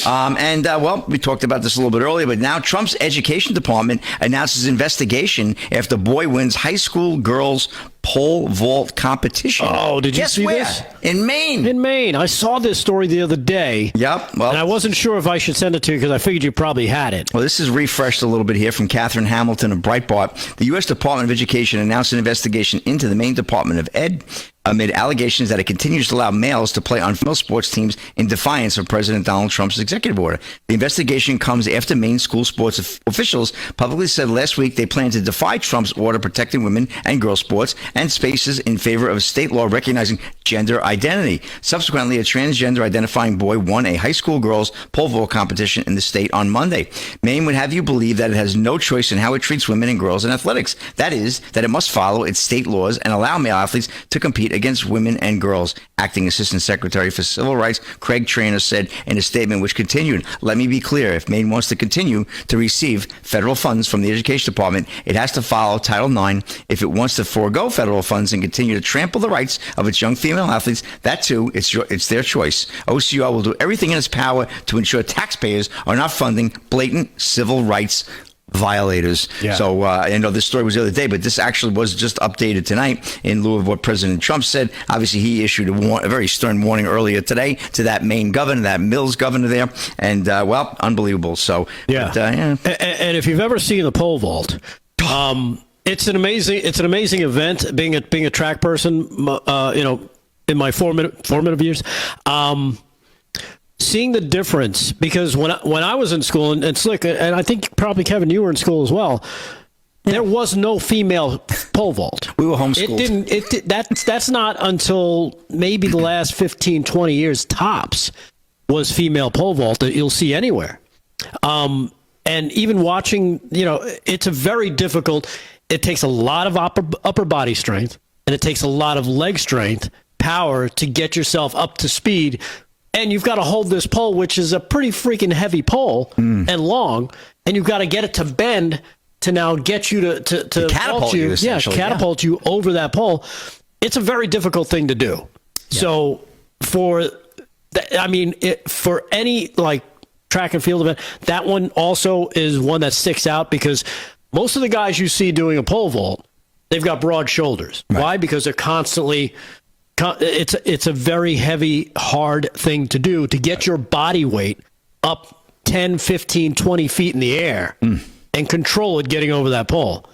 We talked about this a little bit earlier, but now Trump's education department announces investigation after boy wins high school girls pole vault competition. Oh, did you Guess see where? this? In Maine. In Maine. I saw this story the other day. Yep. Well, and I wasn't sure if I should send it to you because I figured you probably had it. Well, this is refreshed a little bit here from Catherine Hamilton of Breitbart. The U.S. Department of Education announced an investigation into the Maine Department of Ed amid allegations that it continues to allow males to play on female sports teams in defiance of President Donald Trump's executive order. The investigation comes after Maine school sports officials publicly said last week they plan to defy Trump's order protecting women and girls sports and spaces in favor of a state law recognizing gender identity. Subsequently, a transgender identifying boy won a high school girls pole vault competition in the state on Monday. Maine would have you believe that it has no choice in how it treats women and girls in athletics. That is, that it must follow its state laws and allow male athletes to compete against women and girls. Acting Assistant Secretary for Civil Rights Craig Trainer said in a statement which continued, "Let me be clear, if Maine wants to continue to receive federal funds from the Education Department, it has to follow Title IX. If it wants to forego federal funds and continue to trample the rights of its young female athletes, that too, it's their choice. OCR will do everything in its power to ensure taxpayers are not funding blatant civil rights violators." Yeah. So I know this story was the other day, but this actually was just updated tonight in lieu of what President Trump said. Obviously, he issued a very stern warning earlier today to that Maine governor, that Mills governor there, and unbelievable. So yeah. And if you've ever seen the pole vault, it's an amazing event. Being a track person, in my formative years. Seeing the difference, because when I was in school, and Slick, and I think probably Kevin, you were in school as well, there was no female pole vault. We were homeschooled. That's not until maybe the last 15, 20 years tops was female pole vault that you'll see anywhere. And even watching, it's a very difficult, it takes a lot of upper body strength, and it takes a lot of leg strength, power to get yourself up to speed. And you've got to hold this pole, which is a pretty freaking heavy pole and long, and you've got to get it to bend to now get you to catapult you, catapult you over that pole. It's a very difficult thing to do. Yeah. So for any track and field event, that one also is one that sticks out because most of the guys you see doing a pole vault, they've got broad shoulders. Right. Why? Because they're constantly. It's a very heavy, hard thing to do to get your body weight up 10, 15, 20 feet in the air and control it getting over that pole.